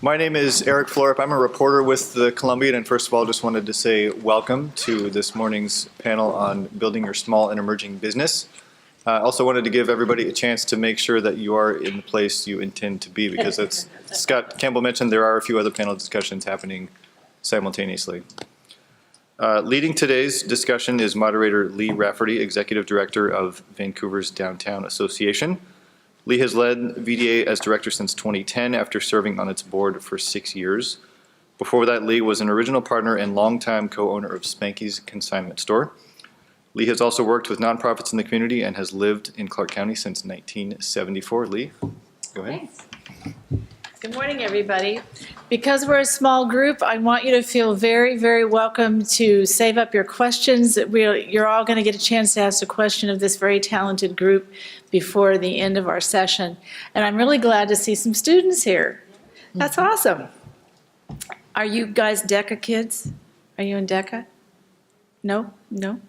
My name is Eric Florup. I'm a reporter with the Columbian, and first of all, just wanted to say welcome to this morning's panel on building your small and emerging business. I also wanted to give everybody a chance to make sure that you are in the place you intend to be, because as Scott Campbell mentioned, there are a few other panel discussions happening simultaneously. Leading today's discussion is Moderator Lee Rafferty, Executive Director of Vancouver's Downtown Association. Lee has led VDA as director since 2010 after serving on its board for 6 years. Before that, Lee was an original partner and longtime co-owner of Spanky's Consignment Store. Lee has also worked with nonprofits in the community and has lived in Clark County since 1974. Lee, go ahead. Thanks. Good morning, everybody. Because we're a small group, I want you to feel very, very welcome to save up your questions. You're all going to get a chance to ask a question of this very talented group before the end of our session. And I'm really glad to see some students here. That's awesome. Are you guys DECA kids? Are you in DECA? No? No?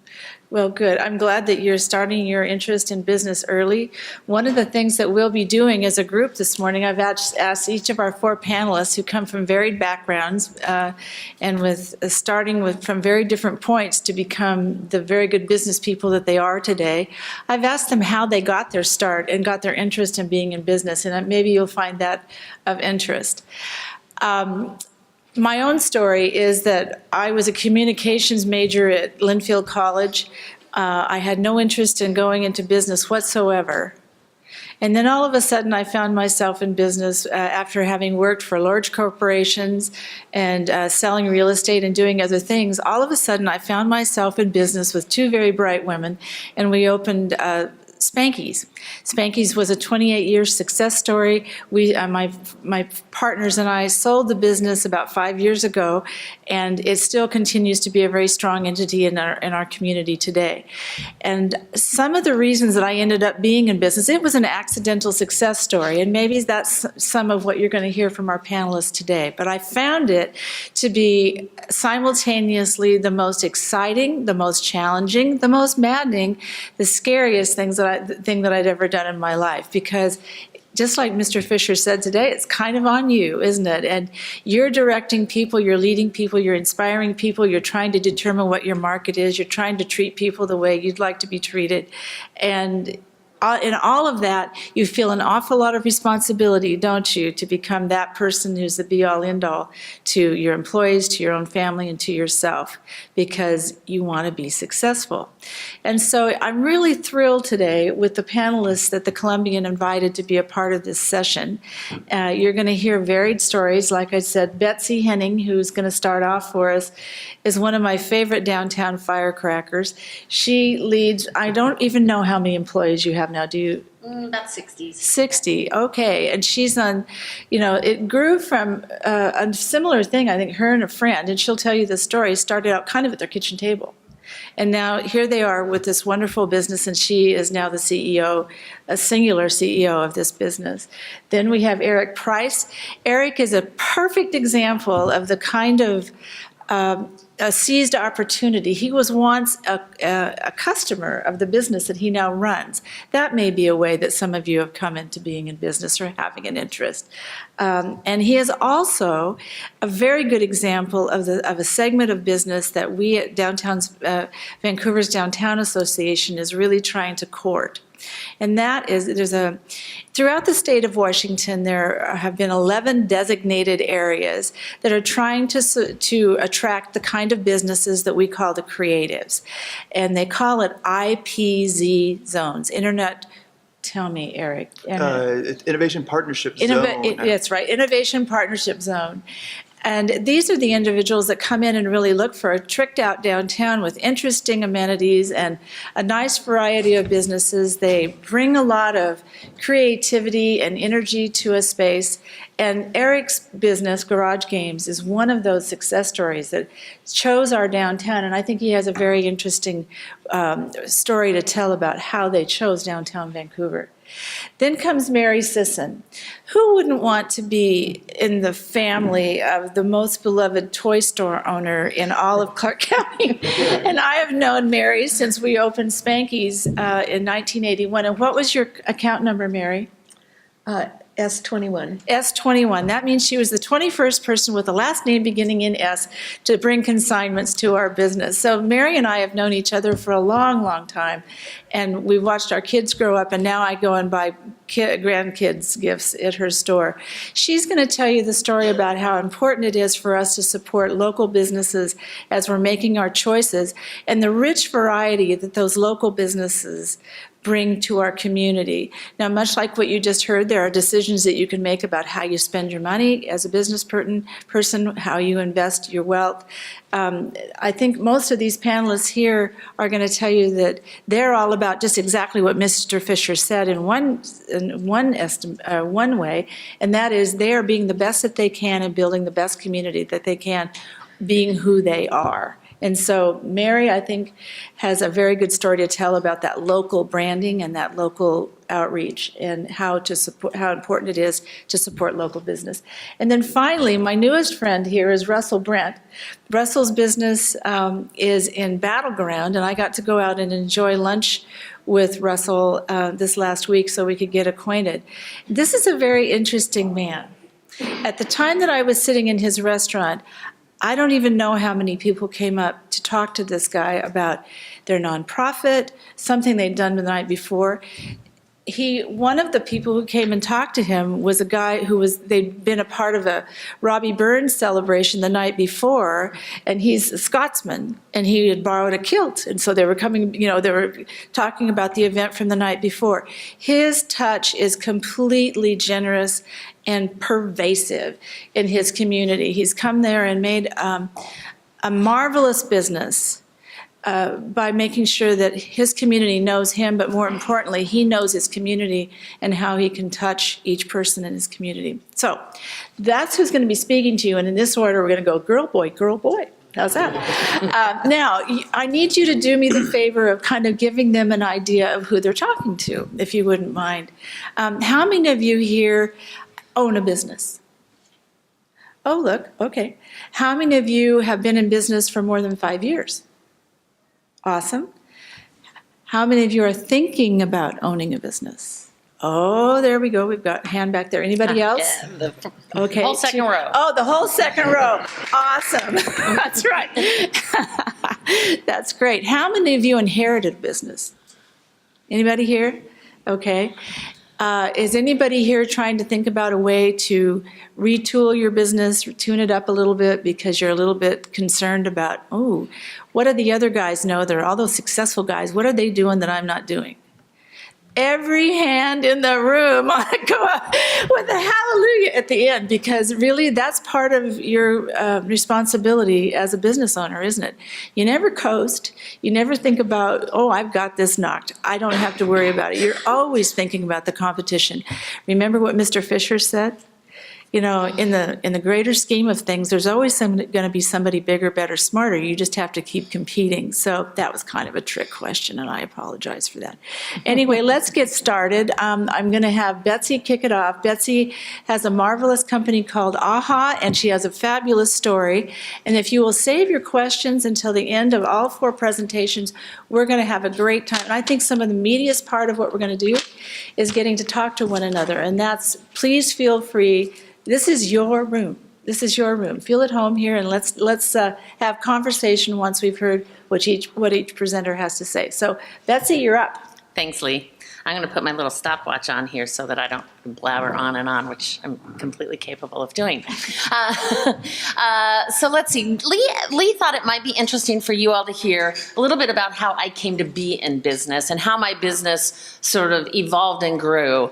Well, good. I'm glad that you're starting your interest in business early. One of the things that we'll be doing as a group this morning, I've asked each of our 4 panelists who come from varied backgrounds and starting from very different points to become the very good business people that they are today. I've asked them how they got their start and got their interest in being in business, and maybe you'll find that of interest. My own story is that I was a communications major at Linfield College. I had no interest in going into business whatsoever. And then all of a sudden I found myself in business after having worked for large corporations and selling real estate and doing other things. All of a sudden I found myself in business with 2 very bright women, and we opened Spanky's. Spanky's was a 28-year success story. My partners and I sold the business about 5 years ago, and it still continues to be a very strong entity in our community today. And some of the reasons that I ended up being in business, it was an accidental success story, and maybe that's some of what you're going to hear from our panelists today. But I found it to be simultaneously the most exciting, the most challenging, the most maddening, the scariest thing that I'd ever done in my life, because just like Mr. Fisher said today, it's kind of on you, isn't it? And you're directing people, you're leading people, you're inspiring people, you're trying to determine what your market is, you're trying to treat people the way you'd like to be treated. And in all of that, you feel an awful lot of responsibility, don't you, to become that person who's the be-all, end-all to your employees, to your own family, and to yourself, because you want to be successful. And so I'm really thrilled today with the panelists that the Columbian invited to be a part of this session. You're going to hear varied stories. Like I said, Betsy Henning, who's going to start off for us, is one of my favorite downtown firecrackers. She leads, I don't even know how many employees you have now, do you? About 60. 60, okay. And she's on, it grew from a similar thing, I think, her and a friend, and she'll tell you the story, started out kind of at their kitchen table. And now here they are with this wonderful business, and she is now the CEO, a singular CEO of this business. Then we have Eric Preisz. Eric is a perfect example of the kind of a seized opportunity. He was once a customer of the business that he now runs. That may be a way that some of you have come into being in business or having an interest. And he is also a very good example of a segment of business that we at Vancouver's Downtown Association is really trying to court. And that is, throughout the state of Washington, there have been 11 designated areas that are trying to attract the kind of businesses that we call the creatives. And they call it IPZ zones, Internet. Tell me, Eric. Innovation Partnership Zone. That's right, Innovation Partnership Zone. And these are the individuals that come in and really look for a tricked out downtown with interesting amenities and a nice variety of businesses. They bring a lot of creativity and energy to a space. And Eric's business, GarageGames, is one of those success stories that chose our downtown. And I think he has a very interesting story to tell about how they chose downtown Vancouver. Then comes Mary Sisson. Who wouldn't want to be in the family of the most beloved toy store owner in all of Clark County? And I have known Mary since we opened Spanky's in 1981. And what was your account number, Mary? S21. S21. That means she was the 21st person with a last name beginning in S to bring consignments to our business. So Mary and I have known each other for a long, long time, and we've watched our kids grow up, and now I go and buy grandkids gifts at her store. She's going to tell you the story about how important it is for us to support local businesses as we're making our choices, and the rich variety that those local businesses bring to our community. Now, much like what you just heard, there are decisions that you can make about how you spend your money as a business person, how you invest your wealth. I think most of these panelists here are going to tell you that they're all about just exactly what Mr. Fisher said in one way, and that is they are being the best that they can and building the best community that they can, being who they are. And so Mary, I think, has a very good story to tell about that local branding and that local outreach and how important it is to support local business. And then finally, my newest friend here is Russell Brent. Russell's business is in Battleground, and I got to go out and enjoy lunch with Russell this last week so we could get acquainted. This is a very interesting man. At the time that I was sitting in his restaurant, I don't even know how many people came up to talk to this guy about their nonprofit, something they'd done the night before. One of the people who came and talked to him was a guy they'd been a part of a Robbie Burns celebration the night before, and he's a Scotsman, and he had borrowed a kilt, and so they were they were talking about the event from the night before. His touch is completely generous and pervasive in his community. He's come there and made a marvelous business by making sure that his community knows him, but more importantly, he knows his community and how he can touch each person in his community. So that's who's going to be speaking to you, and in this order, we're going to go girl, boy, girl, boy. How's that? Now, I need you to do me the favor of kind of giving them an idea of who they're talking to, if you wouldn't mind. How many of you here own a business? Oh, look, okay. How many of you have been in business for more than 5 years? Awesome. How many of you are thinking about owning a business? Oh, there we go. We've got a hand back there. Anybody else? Yeah, okay. Whole second row. Oh, the whole second row. Awesome. That's right. That's great. How many of you inherited a business? Anybody here? Okay. Is anybody here trying to think about a way to retool your business, tune it up a little bit because you're a little bit concerned about, oh, what do the other guys know? They're all those successful guys. What are they doing that I'm not doing? Every hand in the room ought to go up with a hallelujah at the end, because really that's part of your responsibility as a business owner, isn't it? You never coast. You never think about, oh, I've got this knocked. I don't have to worry about it. You're always thinking about the competition. Remember what Mr. Fisher said? You know, in the greater scheme of things, there's always going to be somebody bigger, better, smarter. You just have to keep competing. So that was kind of a trick question, and I apologize for that. Anyway, let's get started. I'm going to have Betsy kick it off. Betsy has a marvelous company called AHA, and she has a fabulous story. And if you will save your questions until the end of all 4 presentations, we're going to have a great time. And I think some of the meatiest part of what we're going to do is getting to talk to one another. And that's, please feel free. This is your room. This is your room. Feel at home here, and let's have conversation once we've heard what each presenter has to say. So, Betsy, you're up. Thanks, Lee. I'm going to put my little stopwatch on here so that I don't blabber on and on, which I'm completely capable of doing. So let's see. Lee thought it might be interesting for you all to hear a little bit about how I came to be in business and how my business sort of evolved and grew.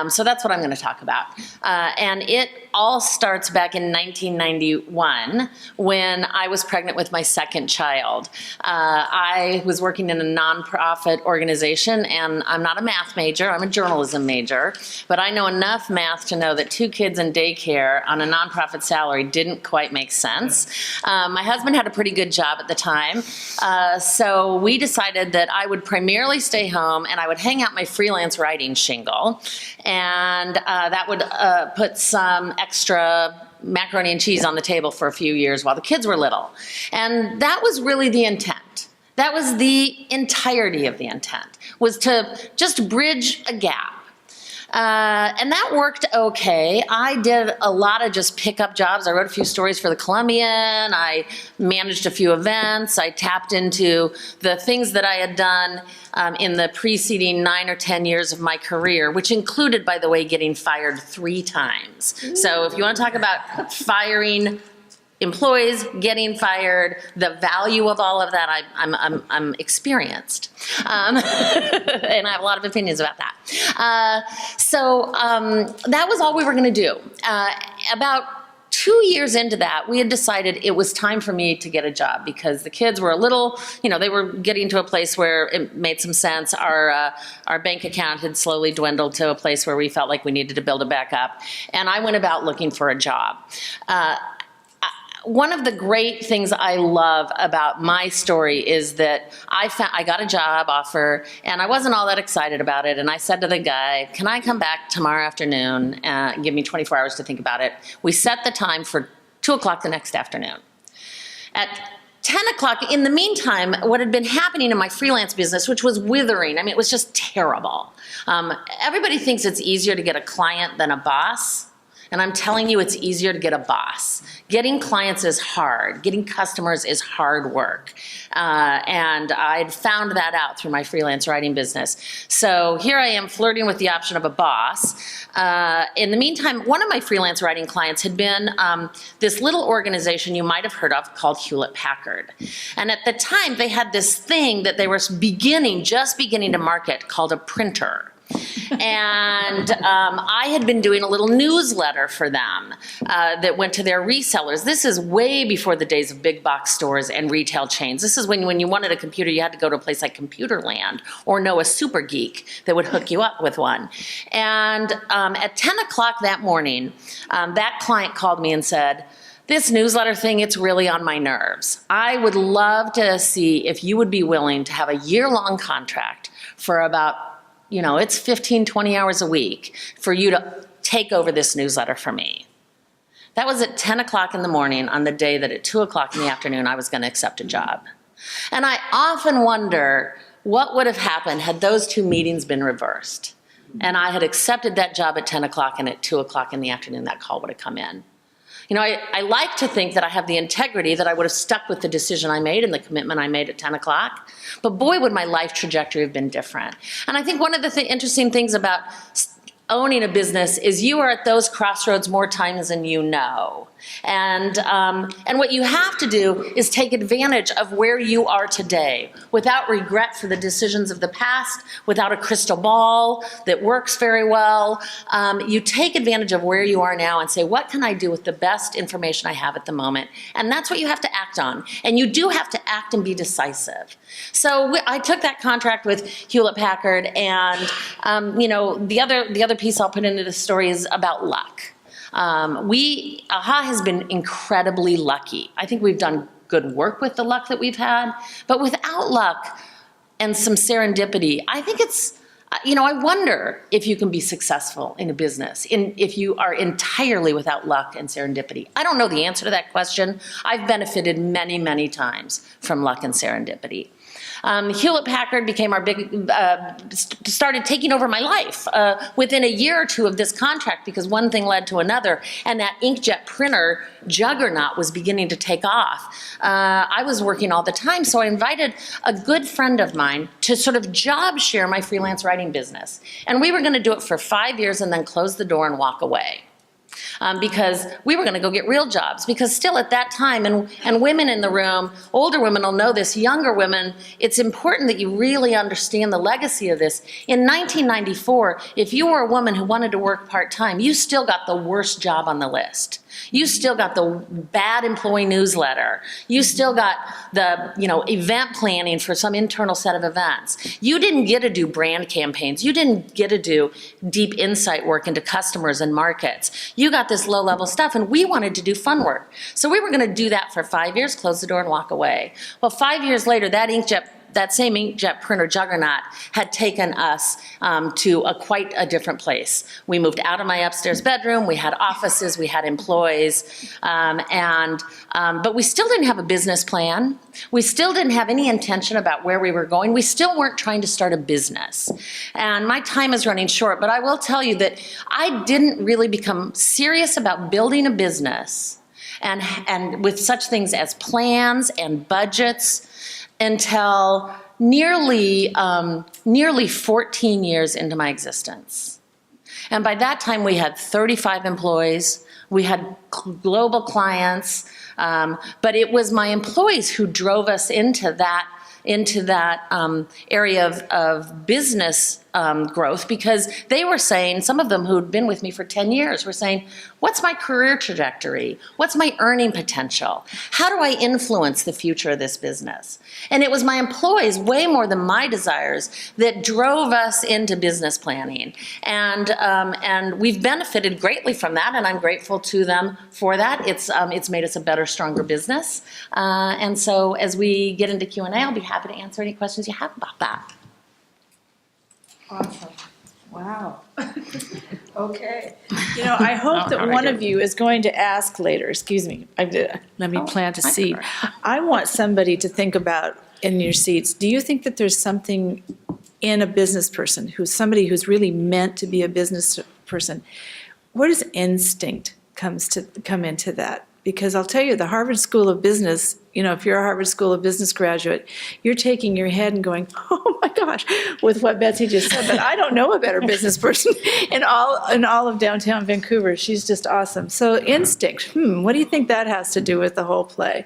So that's what I'm going to talk about. And it all starts back in 1991 when I was pregnant with my second child. I was working in a nonprofit organization, and I'm not a math major, I'm a journalism major, but I know enough math to know that 2 kids in daycare on a nonprofit salary didn't quite make sense. My husband had a pretty good job at the time, so we decided that I would primarily stay home and I would hang out my freelance writing shingle, and that would put some extra macaroni and cheese on the table for a few years while the kids were little. And that was really the intent. That was the entirety of the intent, was to just bridge a gap. And that worked okay. I did a lot of just pickup jobs. I wrote a few stories for the Columbian. I managed a few events. I tapped into the things that I had done in the preceding 9 or 10 years of my career, which included, by the way, getting fired 3 times. So if you want to talk about firing employees, getting fired, the value of all of that, I'm experienced. And I have a lot of opinions about that. So that was all we were going to do. About 2 years into that, we had decided it was time for me to get a job because the kids were a little, they were getting to a place where it made some sense. Our bank account had slowly dwindled to a place where we felt like we needed to build it back up. And I went about looking for a job. One of the great things I love about my story is that I got a job offer and I wasn't all that excited about it. And I said to the guy, can I come back tomorrow afternoon and give me 24 hours to think about it? We set the time for 2 o'clock the next afternoon. At 10 o'clock, in the meantime, what had been happening in my freelance business, which was withering, it was just terrible. Everybody thinks it's easier to get a client than a boss. And I'm telling you, it's easier to get a boss. Getting clients is hard. Getting customers is hard work. And I'd found that out through my freelance writing business. So here I am flirting with the option of a boss. In the meantime, one of my freelance writing clients had been this little organization you might have heard of called Hewlett-Packard. And at the time, they had this thing that they were just beginning to market called a printer. And I had been doing a little newsletter for them that went to their resellers. This is way before the days of big box stores and retail chains. This is when you wanted a computer, you had to go to a place like Computerland or know a super geek that would hook you up with one. And at 10 o'clock that morning, that client called me and said, this newsletter thing, it's really on my nerves. I would love to see if you would be willing to have a year-long contract for about it's 15, 20 hours a week for you to take over this newsletter for me. That was at 10 o'clock in the morning on the day that at 2 o'clock in the afternoon I was going to accept a job. And I often wonder what would have happened had those 2 meetings been reversed. And I had accepted that job at 10 o'clock and at 2 o'clock in the afternoon that call would have come in. I like to think that I have the integrity that I would have stuck with the decision I made and the commitment I made at 10 o'clock. But boy, would my life trajectory have been different. And I think one of the interesting things about owning a business is you are at those crossroads more times than you know. And what you have to do is take advantage of where you are today without regret for the decisions of the past, without a crystal ball that works very well. You take advantage of where you are now and say, what can I do with the best information I have at the moment? And that's what you have to act on. And you do have to act and be decisive. So I took that contract with Hewlett-Packard, and the other piece I'll put into the story is about luck. AHA has been incredibly lucky. I think we've done good work with the luck that we've had, but without luck and some serendipity, I think it's, I wonder if you can be successful in a business if you are entirely without luck and serendipity. I don't know the answer to that question. I've benefited many, many times from luck and serendipity. Hewlett-Packard became our started taking over my life within a year or 2 of this contract because one thing led to another, and that inkjet printer juggernaut was beginning to take off. I was working all the time, so I invited a good friend of mine to sort of job share my freelance writing business. And we were going to do it for 5 years and then close the door and walk away. Because we were going to go get real jobs. Because still at that time, and women in the room, older women will know this, younger women, it's important that you really understand the legacy of this. In 1994, if you were a woman who wanted to work part-time, you still got the worst job on the list. You still got the bad employee newsletter. You still got the, event planning for some internal set of events. You didn't get to do brand campaigns. You didn't get to do deep insight work into customers and markets. You got this low-level stuff, and we wanted to do fun work. So we were going to do that for 5 years, close the door, and walk away. Well, 5 years later, that inkjet that same inkjet printer juggernaut had taken us to quite a different place. We moved out of my upstairs bedroom, we had offices, we had employees, but we still didn't have a business plan. We still didn't have any intention about where we were going. We still weren't trying to start a business. And my time is running short, but I will tell you that I didn't really become serious about building a business and with such things as plans and budgets until nearly 14 years into my existence. And by that time, we had 35 employees. We had global clients, but it was my employees who drove us into that area of business growth, because they were saying, some of them who'd been with me for 10 years were saying, what's my career trajectory? What's my earning potential? How do I influence the future of this business? And it was my employees, way more than my desires, that drove us into business planning. And we've benefited greatly from that, and I'm grateful to them for that. It's made us a better, stronger business. And so as we get into Q&A, I'll be happy to answer any questions you have about that. Awesome. Wow. Okay. You know, I hope that one of you is going to ask later, excuse me, let me plant a seed. I want somebody to think about in your seats, do you think that there's something in a business person, somebody who's really meant to be a business person? Where does instinct come into that? Because I'll tell you, the Harvard School of Business, you know, if you're a Harvard School of Business graduate, you're taking your head and going, oh my gosh, with what Betsy just said, but I don't know a better business person in all of downtown Vancouver. She's just awesome. So instinct, what do you think that has to do with the whole play?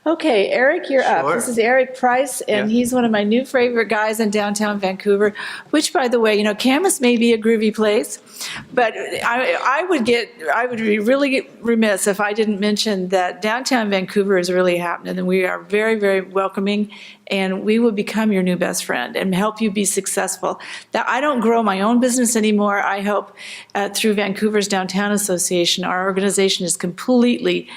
Okay, Eric, you're up. This is Eric Preisz, and he's one of my new favorite guys in downtown Vancouver, which, by the way, you know, Camas may be a groovy place, but I would be really remiss if I didn't mention that downtown Vancouver is really happening, and we are very, very welcoming, and we will become your new best friend and help you be successful. Now, I don't grow my own business anymore. I help through Vancouver's Downtown Association. Our organization is completely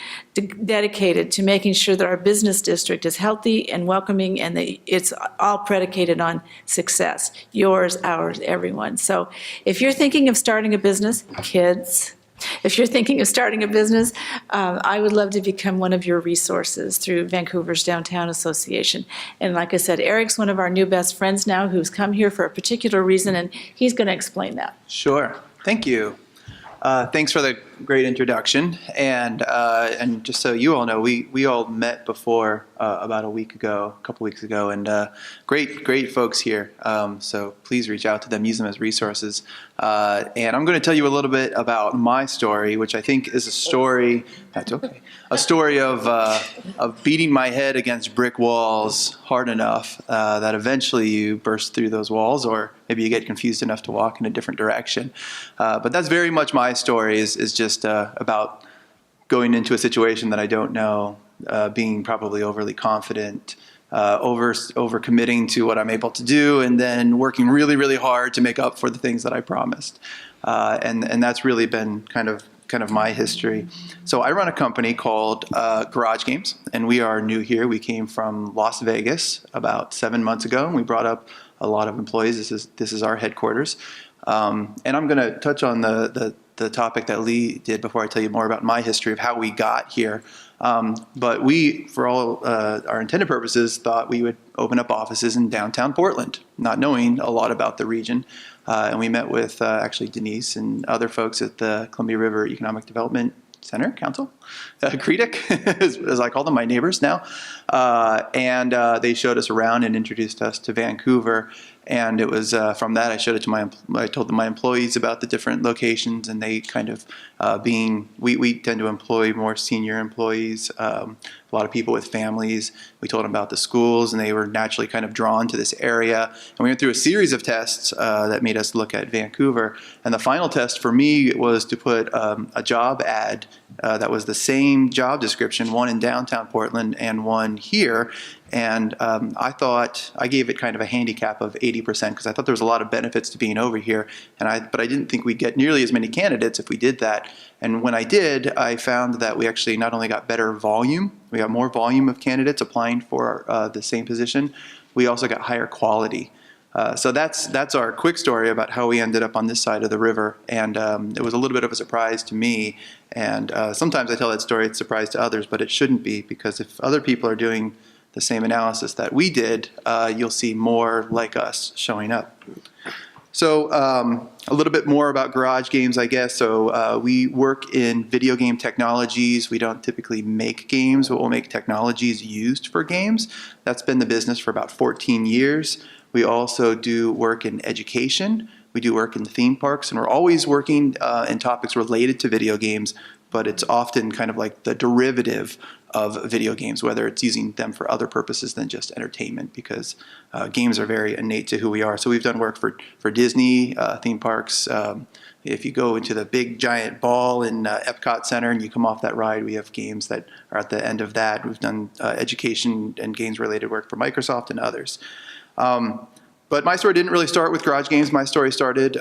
dedicated to making sure that our business district is healthy and welcoming, and that it's all predicated on success. Yours, ours, everyone. So if you're thinking of starting a business, kids, if you're thinking of starting a business, I would love to become one of your resources through Vancouver's Downtown Association. And like I said, Eric's one of our new best friends now who's come here for a particular reason, and he's going to explain that. Sure. Thank you. Thanks for the great introduction. And just so you all know, we all met before about a couple weeks ago, and great folks here. So please reach out to them, use them as resources. And I'm going to tell you a little bit about my story, which I think is a story. That's okay. A story of beating my head against brick walls hard enough that eventually you burst through those walls, or maybe you get confused enough to walk in a different direction. But that's very much my story, is just about going into a situation that I don't know, being probably overly confident, over committing to what I'm able to do, and then working really, really hard to make up for the things that I promised. And that's really been kind of my history. So I run a company called GarageGames, and we are new here. We came from Las Vegas about 7 months ago, and we brought up a lot of employees. This is our headquarters. And I'm going to touch on the topic that Lee did before I tell you more about my history of how we got here. But we, for all our intended purposes, thought we would open up offices in downtown Portland, not knowing a lot about the region. And we met with actually Denise and other folks at the Columbia River Economic Development Center Council, CREDIC, as I call them, my neighbors now. And they showed us around and introduced us to Vancouver. And it was from that I told them my employees about the different locations, and they kind of we tend to employ more senior employees, a lot of people with families. We told them about the schools, and they were naturally kind of drawn to this area. And we went through a series of tests that made us look at Vancouver. And the final test for me was to put a job ad that was the same job description, one in downtown Portland and one here. And I gave it kind of a handicap of 80% because I thought there was a lot of benefits to being over here. But I didn't think we'd get nearly as many candidates if we did that. And when I did, I found that we actually not only got better volume, we got more volume of candidates applying for the same position, we also got higher quality. So that's our quick story about how we ended up on this side of the river, and it was a little bit of a surprise to me. And sometimes I tell that story, it's a surprise to others, but it shouldn't be, because if other people are doing the same analysis that we did, you'll see more like us showing up. So a little bit more about GarageGames, I guess. So we work in video game technologies. We don't typically make games, but we'll make technologies used for games. That's been the business for about 14 years. We also do work in education. We do work in theme parks, and we're always working in topics related to video games, but it's often kind of like the derivative of video games, whether it's using them for other purposes than just entertainment, because games are very innate to who we are. So we've done work for Disney theme parks. If you go into the big giant ball in Epcot Center and you come off that ride, we have games that are at the end of that. We've done education and games related work for Microsoft and others. But my story didn't really start with GarageGames. My story started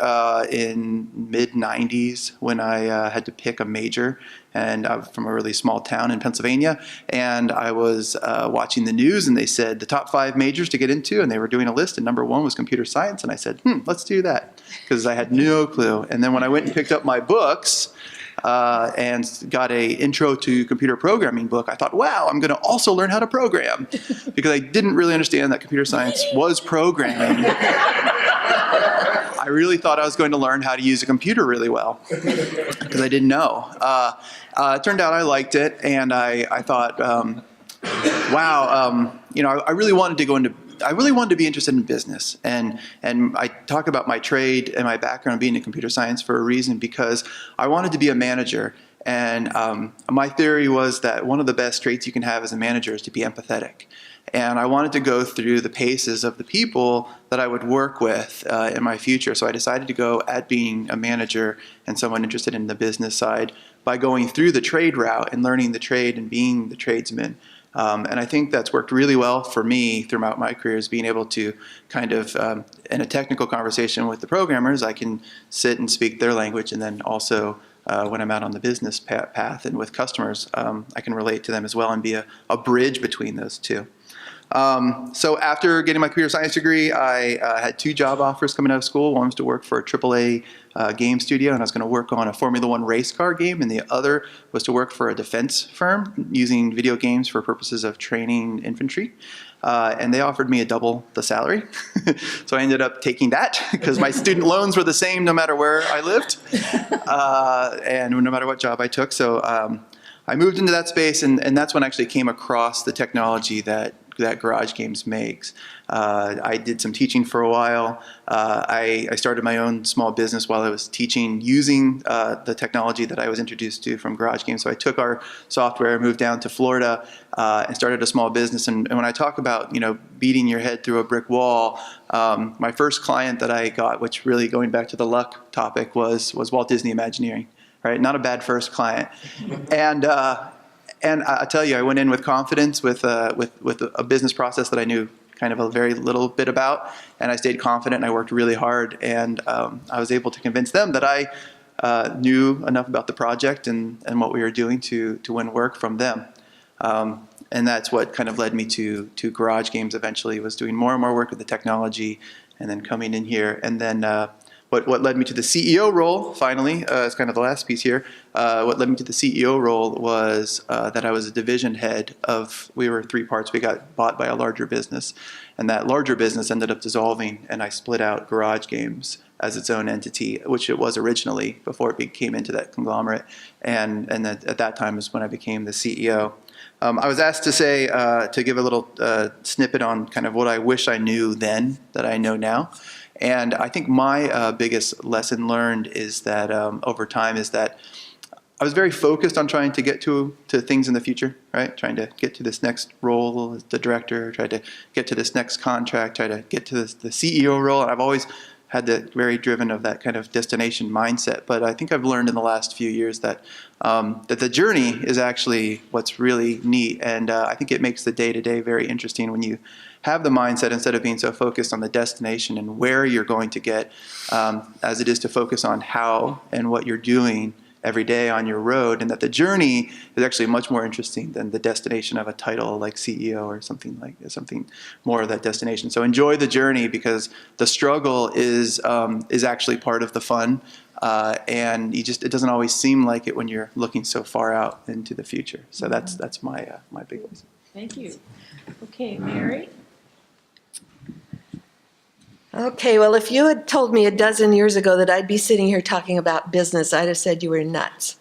in mid-90s when I had to pick a major, and I'm from a really small town in Pennsylvania, and I was watching the news, and they said the top 5 majors to get into, and they were doing a list, and number 1 was computer science, and I said, let's do that, because I had no clue. And then when I went and picked up my books, and got a intro to computer programming book, I thought, wow, I'm going to also learn how to program, because I didn't really understand that computer science was programming. I really thought I was going to learn how to use a computer really well, because I didn't know. It turned out I liked it, and I thought, wow, I really wanted to be interested in business, and I talk about my trade and my background being in computer science for a reason, because I wanted to be a manager, and my theory was that one of the best traits you can have as a manager is to be empathetic. And I wanted to go through the paces of the people that I would work with in my future. So I decided to go at being a manager and someone interested in the business side by going through the trade route and learning the trade and being the tradesman. And I think that's worked really well for me throughout my career, is being able to kind of, in a technical conversation with the programmers, I can sit and speak their language, and then also when I'm out on the business path and with customers, I can relate to them as well and be a bridge between those two. So after getting my computer science degree, I had 2 job offers coming out of school. One was to work for a AAA game studio, and I was going to work on a Formula 1 race car game, and the other was to work for a defense firm using video games for purposes of training infantry. And they offered me double the salary. So I ended up taking that, because my student loans were the same no matter where I lived, and no matter what job I took. So I moved into that space, and that's when I actually came across the technology that GarageGames makes. I did some teaching for a while. I started my own small business while I was teaching using the technology that I was introduced to from GarageGames. So I took our software, moved down to Florida, and started a small business. And when I talk about beating your head through a brick wall, my first client that I got, which really going back to the luck topic, was Walt Disney Imagineering. Right, not a bad first client, and I tell you, I went in with confidence with a business process that I knew kind of a very little bit about, and I stayed confident, and I worked really hard, and I was able to convince them that I knew enough about the project and what we were doing to win work from them. And that's what kind of led me to GarageGames eventually, was doing more and more work with the technology, and then coming in here, and then what led me to the CEO role, finally, is kind of the last piece here. What led me to the CEO role was that I was a division head of, we were 3 parts. We got bought by a larger business, and that larger business ended up dissolving, and I split out GarageGames as its own entity, which it was originally before it came into that conglomerate. And at that time is when I became the CEO. I was asked to give a little snippet on kind of what I wish I knew then that I know now. And I think my biggest lesson learned is that over time is that I was very focused on trying to get to things in the future, right? Trying to get to this next role as the director, try to get to this next contract, try to get to the CEO role. And I've always had the very driven of that kind of destination mindset. But I think I've learned in the last few years that that the journey is actually what's really neat. And I think it makes the day-to-day very interesting when you have the mindset, instead of being so focused on the destination and where you're going to get, as it is to focus on how and what you're doing every day on your road, and that the journey is actually much more interesting than the destination of a title like CEO or something more of that destination. So enjoy the journey, because the struggle is actually part of the fun, and it doesn't always seem like it when you're looking so far out into the future. So that's my big lesson. Thank you. Okay, Mary? Okay, well, if you had told me a dozen years ago that I'd be sitting here talking about business, I'd have said you were nuts.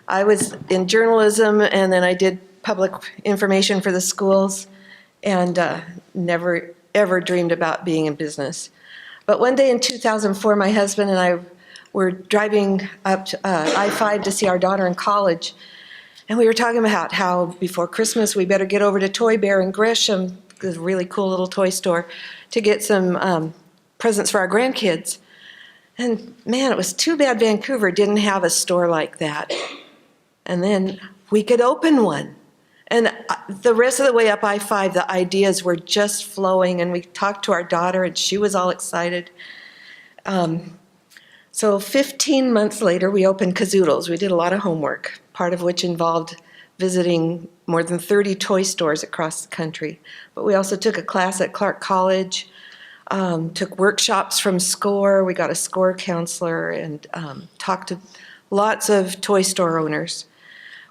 I was in journalism, and then I did public information for the schools, and never, ever dreamed about being in business. But one day in 2004, my husband and I were driving up to I-5 to see our daughter in college, and we were talking about how before Christmas we better get over to Toy Bear in Gresham, a really cool little toy store, to get some presents for our grandkids. And man, it was too bad Vancouver didn't have a store like that. And then we could open one. And the rest of the way up I-5, the ideas were just flowing, and we talked to our daughter, and she was all excited. So 15 months later, we opened Kazoodles. We did a lot of homework, part of which involved visiting more than 30 toy stores across the country. But we also took a class at Clark College, took workshops from SCORE. We got a SCORE counselor, and talked to lots of toy store owners.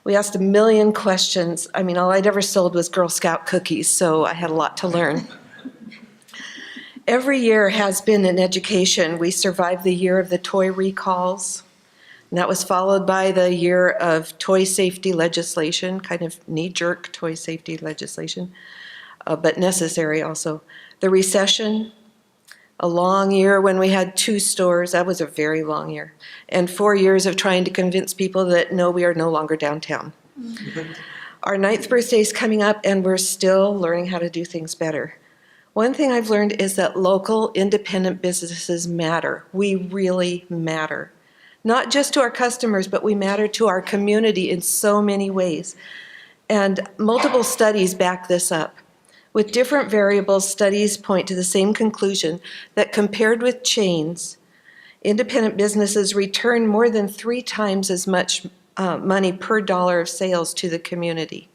We asked a million questions. I mean, all I'd ever sold was Girl Scout cookies, so I had a lot to learn. Every year has been an education. We survived the year of the toy recalls, and that was followed by the year of toy safety legislation, kind of knee-jerk toy safety legislation, but necessary also. The recession, a long year when we had 2 stores. That was a very long year. And 4 years of trying to convince people that no, we are no longer downtown. Our 9th birthday is coming up, and we're still learning how to do things better. One thing I've learned is that local independent businesses matter. We really matter. Not just to our customers, but we matter to our community in so many ways. And multiple studies back this up. With different variables, studies point to the same conclusion, that compared with chains, independent businesses return more than 3 times as much money per dollar of sales to the community.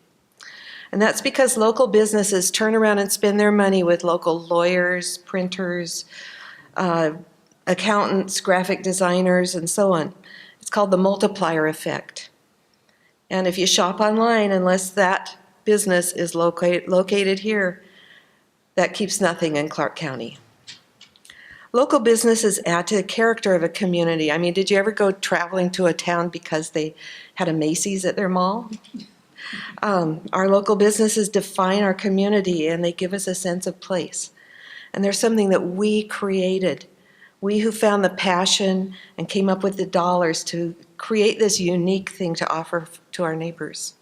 And that's because local businesses turn around and spend their money with local lawyers, printers, accountants, graphic designers, and so on. It's called the multiplier effect. And if you shop online, unless that business is located here, that keeps nothing in Clark County. Local businesses add to the character of a community. I mean, did you ever go traveling to a town because they had a Macy's at their mall? Our local businesses define our community, and they give us a sense of place. And there's something that we created. We who found the passion and came up with the dollars to create this unique thing to offer to our neighbors.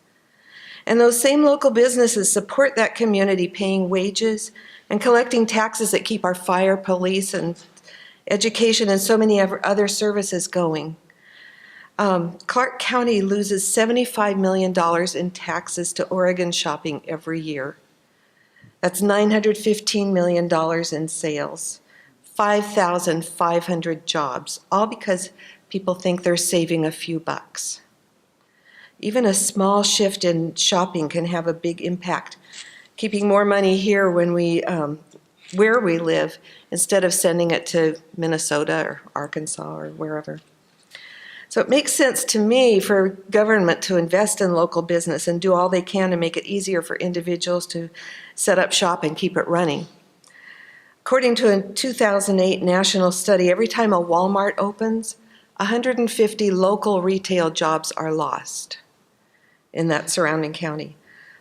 And those same local businesses support that community, paying wages and collecting taxes that keep our fire, police, and education and so many other services going. Clark County loses $75 million in taxes to Oregon shopping every year. That's $915 million in sales, 5,500 jobs, all because people think they're saving a few bucks. Even a small shift in shopping can have a big impact, keeping more money here when where we live, instead of sending it to Minnesota or Arkansas or wherever. So it makes sense to me for government to invest in local business and do all they can to make it easier for individuals to set up shop and keep it running. According to a 2008 national study, every time a Walmart opens, 150 local retail jobs are lost in that surrounding county.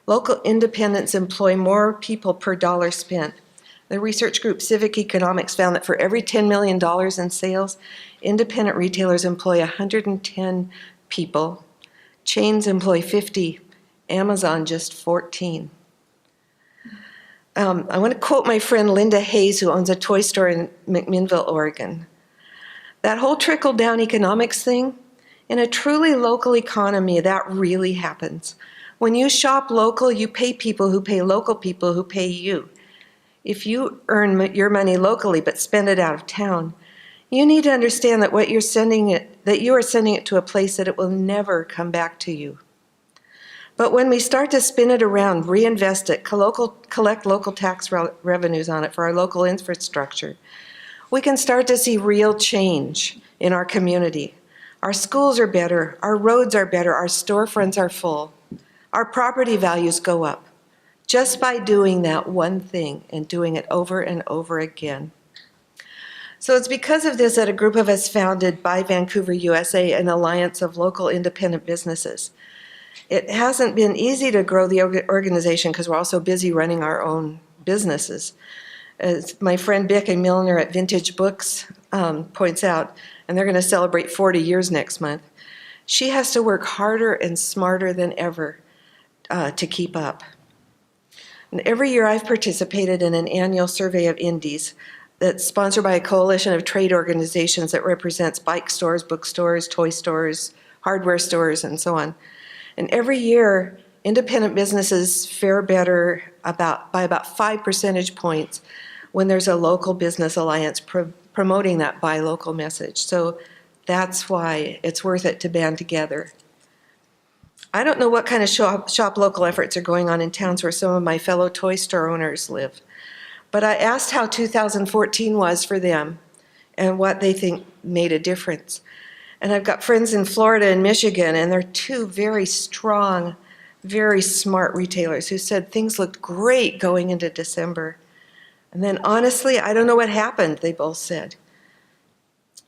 Local independents employ more people per dollar spent. The research group Civic Economics found that for every $10 million in sales, independent retailers employ 110 people. Chains employ 50, Amazon just 14. I want to quote my friend Linda Hayes, who owns a toy store in McMinnville, Oregon. That whole trickle-down economics thing, in a truly local economy, that really happens. When you shop local, you pay people who pay local people who pay you. If you earn your money locally but spend it out of town, You need to understand that what you're sending it, that you are sending it to a place that it will never come back to you. But when we start to spin it around, reinvest it, collect local tax revenues on it for our local infrastructure, we can start to see real change in our community. Our schools are better, our roads are better, our storefronts are full, our property values go up, just by doing that one thing and doing it over and over again. So it's because of this that a group of us founded Buy Vancouver USA, an alliance of local independent businesses. It hasn't been easy to grow the organization because we're all so busy running our own businesses. As my friend Bick, a milliner at Vintage Books, points out, and they're going to celebrate 40 years next month, she has to work harder and smarter than ever to keep up. And every year I've participated in an annual survey of indies that's sponsored by a coalition of trade organizations that represents bike stores, bookstores, toy stores, hardware stores, and so on. And every year, independent businesses fare better by about 5 percentage points when there's a local business alliance promoting that buy local message. So that's why it's worth it to band together. I don't know what kind of shop local efforts are going on in towns where some of my fellow toy store owners live, but I asked how 2014 was for them and what they think made a difference. And I've got friends in Florida and Michigan, and they're two very strong, very smart retailers who said things looked great going into December. And then honestly, I don't know what happened, they both said.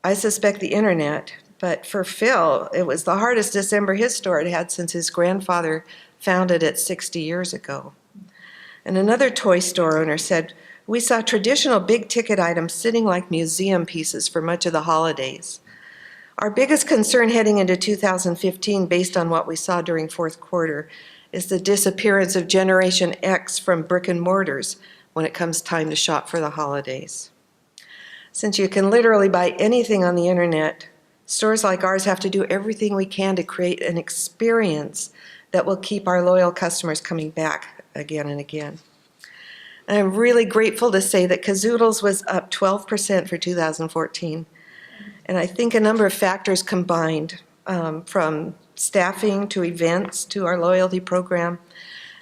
I suspect the internet, but for Phil, it was the hardest December his store had had since his grandfather founded it 60 years ago. And another toy store owner said, we saw traditional big ticket items sitting like museum pieces for much of the holidays. Our biggest concern heading into 2015, based on what we saw during fourth quarter, is the disappearance of Generation X from brick and mortars when it comes time to shop for the holidays. Since you can literally buy anything on the internet, stores like ours have to do everything we can to create an experience that will keep our loyal customers coming back again and again. And I'm really grateful to say that Kazoodles was up 12% for 2014. And I think a number of factors combined, from staffing to events to our loyalty program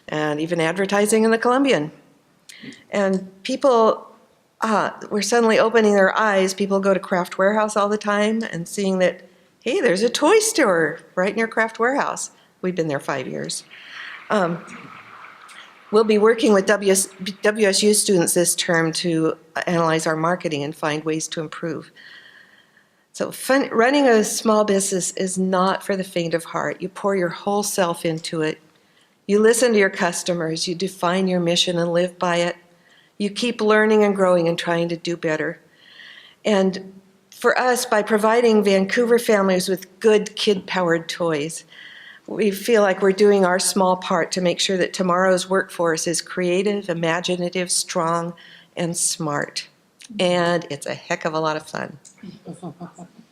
and even advertising in the Columbian. And people were suddenly opening their eyes. People go to Craft Warehouse all the time and seeing that, hey, there's a toy store right near Craft Warehouse. We've been there 5 years. We'll be working with WSU students this term to analyze our marketing and find ways to improve. So running a small business is not for the faint of heart. You pour your whole self into it. You listen to your customers. You define your mission and live by it. You keep learning and growing and trying to do better. And for us, by providing Vancouver families with good kid-powered toys, we feel like we're doing our small part to make sure that tomorrow's workforce is creative, imaginative, strong, and smart. And it's a heck of a lot of fun.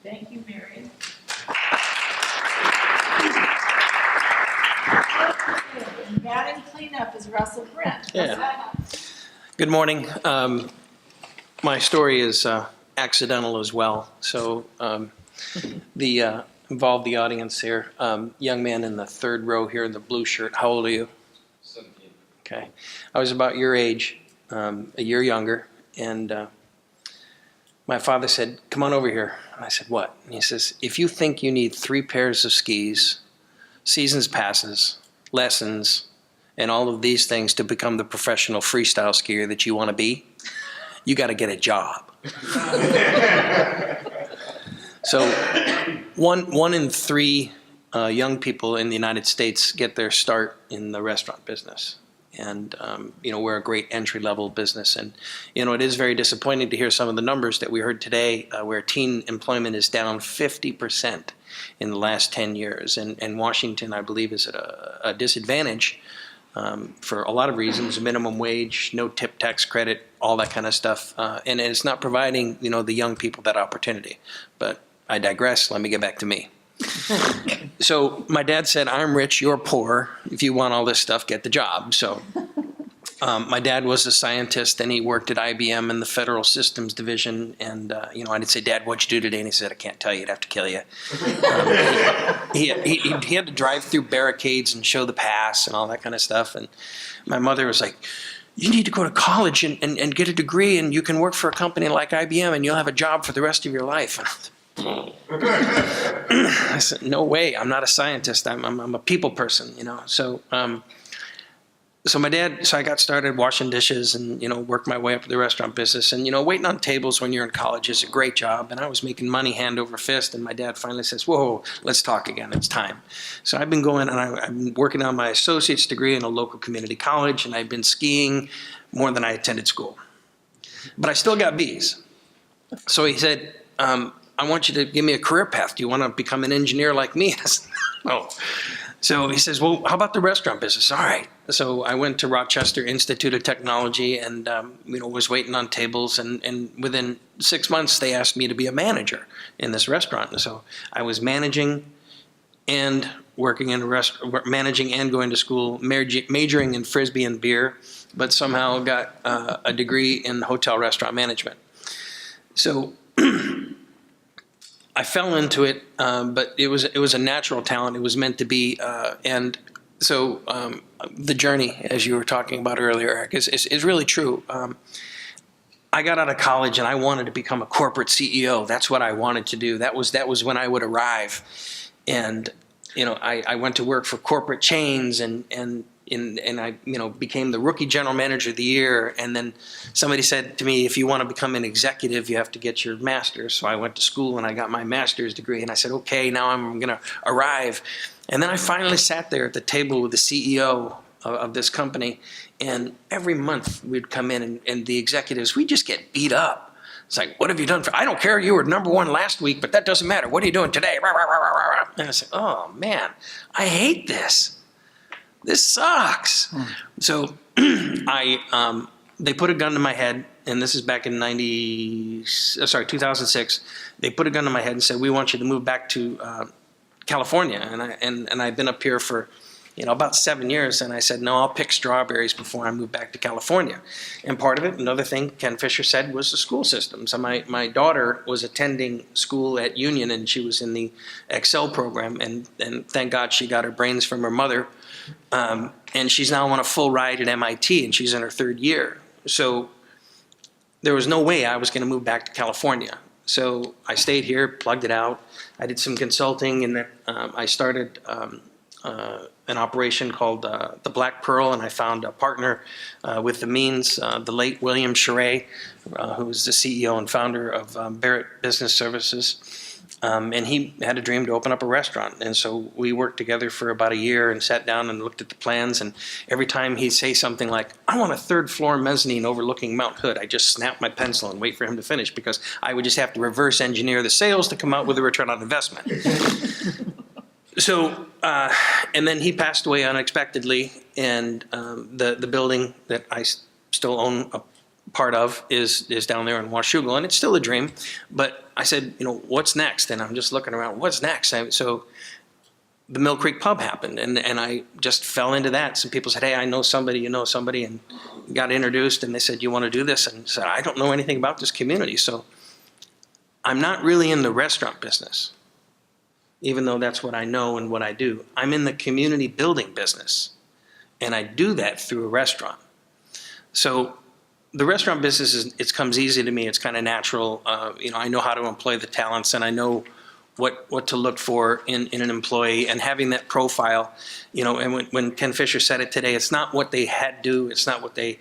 Thank you, Mary. And batting cleanup is Russell Brent. Yeah. Good morning. My story is accidental as well. So involve the audience here. Young man in the third row here in the blue shirt. How old are you? 17. Okay. I was about your age, a year younger, and my father said, come on over here. And I said, what? And he says, if you think you need 3 pairs of skis, seasons passes, lessons, and all of these things to become the professional freestyle skier that you want to be, you got to get a job. So one in 3 young people in the United States get their start in the restaurant business. And, we're a great entry-level business. And, it is very disappointing to hear some of the numbers that we heard today where teen employment is down 50% in the last 10 years. And Washington, I believe, is at a disadvantage for a lot of reasons: minimum wage, no tip tax credit, all that kind of stuff. And it's not providing, the young people that opportunity. But I digress. Let me get back to me. So my dad said, I'm rich, you're poor. If you want all this stuff, get the job. So My dad was a scientist, and he worked at IBM in the Federal Systems Division. And I'd say, "Dad, what'd you do today?" And he said, "I can't tell you. I'd have to kill you." He had to drive through barricades and show the pass and all that kind of stuff. And my mother was like, "You need to go to college and get a degree, and you can work for a company like IBM, and you'll have a job for the rest of your life." I said, "No way. I'm not a scientist. I'm a people person, So I got started washing dishes and, worked my way up to the restaurant business. And, waiting on tables when you're in college is a great job. And I was making money hand over fist. And my dad finally says, "Whoa, let's talk again. It's time." So I've been going and I'm working on my associate's degree in a local community college. And I've been skiing more than I attended school. But I still got B's. So he said, "I want you to give me a career path. Do you want to become an engineer like me?" I said, "No." So he says, "Well, how about the restaurant business?" All right. So I went to Rochester Institute of Technology and, was waiting on tables. And within 6 months, they asked me to be a manager in this restaurant. And so I was managing and working in managing and going to school, majoring in Frisbee and beer, but somehow got a degree in hotel restaurant management. So I fell into it, but it was a natural talent. It was meant to be, and so the journey, as you were talking about earlier, Eric, is really true. I got out of college and I wanted to become a corporate CEO. That's what I wanted to do. That was when I would arrive, and I went to work for corporate chains and I became the rookie general manager of the year. And then somebody said to me, "If you want to become an executive, you have to get your master's." So I went to school and I got my master's degree. And I said, "Okay, now I'm going to arrive." And then I finally sat there at the table with the CEO of this company. And every month we'd come in and the executives, we'd just get beat up. It's like, "What have you done for?" "I don't care. You were #1 last week, but that doesn't matter. What are you doing today?" And I said, "Oh man, I hate this. This sucks." So they put a gun to my head, and this is back in 2006. They put a gun to my head and said, "We want you to move back to California." And I've been up here for about 7 years. And I said, "No, I'll pick strawberries before I move back to California." And part of it, another thing Ken Fisher said, was the school system. So my daughter was attending school at Union, and she was in the Excel program. And thank God she got her brains from her mother. And she's now on a full ride at MIT, and she's in her 3rd year. So there was no way I was going to move back to California. So I stayed here, plugged it out. I did some consulting, and then I started an operation called the Black Pearl, and I found a partner with the means, the late William Charest, who was the CEO and founder of Barrett Business Services. And he had a dream to open up a restaurant. And so we worked together for about a year and sat down and looked at the plans. And every time he'd say something like, "I want a 3rd floor mezzanine overlooking Mount Hood," I just snap my pencil and wait for him to finish, because I would just have to reverse engineer the sales to come out with a return on investment. So, and then he passed away unexpectedly. And the building that I still own a part of is down there in Washougal, and it's still a dream. But I said, "What's next?" And I'm just looking around, what's next? So the Mill Creek Pub happened, and I just fell into that. Some people said, "Hey, I know somebody, somebody," and got introduced, and they said, "You want to do this?" And I said, "I don't know anything about this community." So I'm not really in the restaurant business, even though that's what I know and what I do. I'm in the community building business, and I do that through a restaurant. So the restaurant business it comes easy to me. It's kind of natural. I know how to employ the talents, and I know what to look for in an employee, and having that profile. And when Ken Fisher said it today, it's not what they had do. It's not what they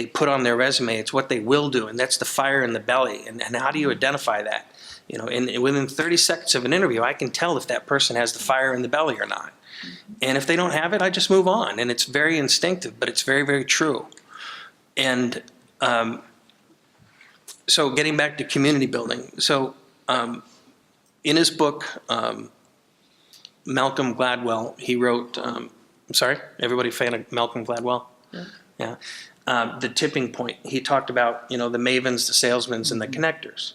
put on their resume. It's what they will do, and that's the fire in the belly. And how do you identify that? And within 30 seconds of an interview, I can tell if that person has the fire in the belly or not. And if they don't have it, I just move on. And it's very instinctive, but it's very, very true. And so getting back to community building. So in his book, Malcolm Gladwell, he wrote, I'm sorry, everybody fan of Malcolm Gladwell? Yeah. The Tipping Point. He talked about, the mavens, the salesmen, and the connectors.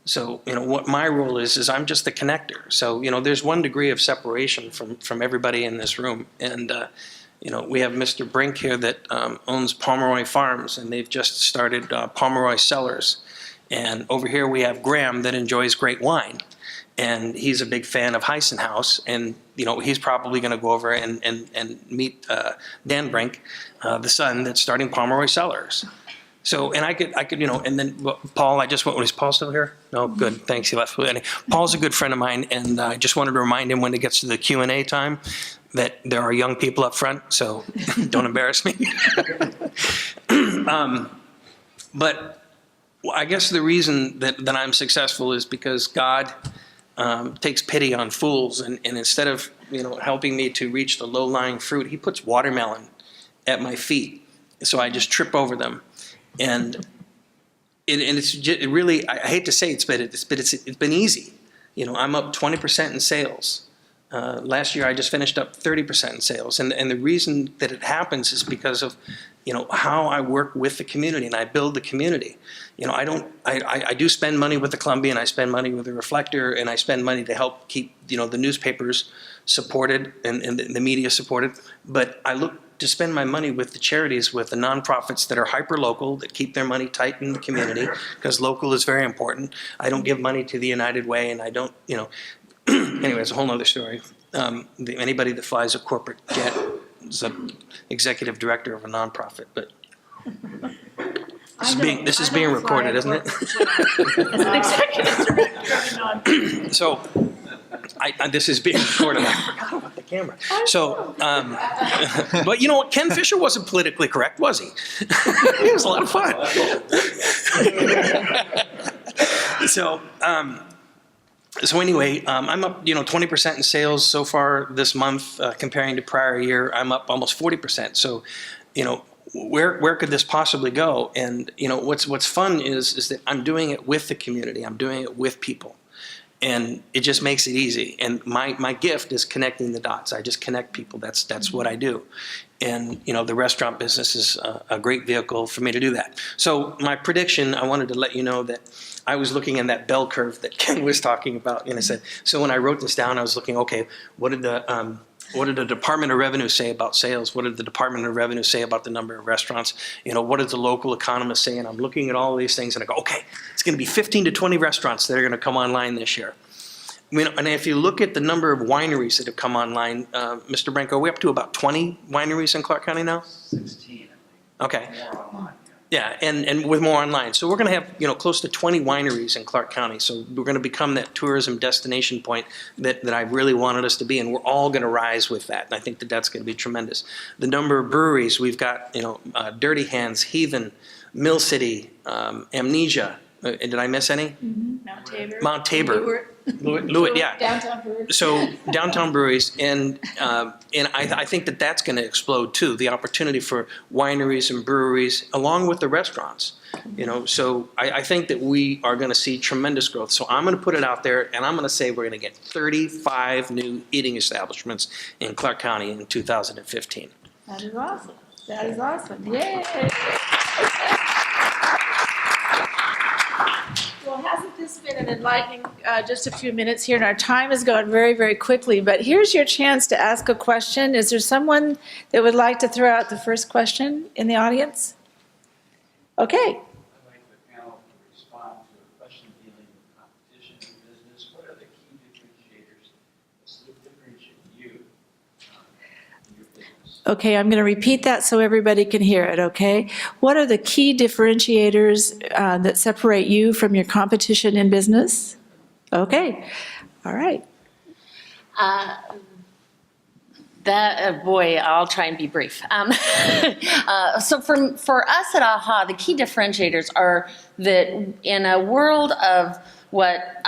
So, what my role is I'm just the connector. So, there's one degree of separation from everybody in this room. And We have Mr. Brink here that owns Pomeroy Farms, and they've just started Pomeroy Cellars. And over here we have Graham that enjoys great wine. And he's a big fan of Heisen House, and he's probably going to go over and meet Dan Brink, the son that's starting Pomeroy Cellars. So, and I could, and then Paul, is Paul still here? No, good, thanks, he left. Paul's a good friend of mine, and I just wanted to remind him when it gets to the Q&A time that there are young people up front, so don't embarrass me. But I guess the reason that I'm successful is because God takes pity on fools, and instead of helping me to reach the low-lying fruit, he puts watermelon at my feet, so I just trip over them, and it's just, really, I hate to say it, but it's been easy. I'm up 20% in sales. Last year I just finished up 30% in sales, and the reason that it happens is because of how I work with the community and I build the community. I do spend money with the Columbian, I spend money with the Reflector, and I spend money to help keep the newspapers supported and the media supported. But I look to spend my money with the charities, with the nonprofits that are hyper local, that keep their money tight in the community, because local is very important. I don't give money to the United Way, and I don't anyway, it's a whole nother story. Anybody that flies a corporate jet is an executive director of a nonprofit, but this is being recorded, isn't it? As an executive director of a nonprofit. So, this is being recorded. I forgot about the camera. So, but you know what? Ken Fisher wasn't politically correct, was he? It was a lot of fun. So anyway, I'm up, 20% in sales so far this month, comparing to prior year. I'm up almost 40%. So, where could this possibly go? And what's fun is that I'm doing it with the community. I'm doing it with people, and it just makes it easy. And my gift is connecting the dots. I just connect people. That's what I do. And the restaurant business is a great vehicle for me to do that. So my prediction, I wanted to let you know that I was looking in that bell curve that Ken was talking about, and I said, so when I wrote this down, I was looking, okay, what did the Department of Revenue say about sales? What did the Department of Revenue say about the number of restaurants? What did the local economists say? And I'm looking at all of these things, and I go, okay, it's going to be 15 to 20 restaurants that are going to come online this year. And if you look at the number of wineries that have come online, Mr. Brent, are we up to about 20 wineries in Clark County now? 16, I think. Okay. More online. Yeah, and with more online. So we're going to have, close to 20 wineries in Clark County. So we're going to become that tourism destination point that I really wanted us to be, and we're all going to rise with that. And I think that that's going to be tremendous. The number of breweries, we've got, Dirty Hands, Heathen, Mill City, Amnesia. Did I miss any? Mount Tabor. Mount Tabor. Lewitt, yeah. Downtown breweries. So downtown breweries, and I think that that's going to explode too. The opportunity for wineries and breweries, along with the restaurants. So I think that we are going to see tremendous growth. So I'm going to put it out there, and I'm going to say we're going to get 35 new eating establishments in Clark County in 2015. That is awesome. That is awesome. Yay! Well, hasn't this been an enlightening just a few minutes here? And our time has gone very, very quickly. But here's your chance to ask a question. Is there someone that would like to throw out the first question in the audience? Okay. I'd like the panel to respond to a question dealing with competition in business. What are the key differentiators that differentiate you in your business? Okay, I'm going to repeat that so everybody can hear it, okay? What are the key differentiators that separate you from your competition in business? Okay, all right. Boy, I'll try and be brief. So for us at AHA, the key differentiators are that in a world of what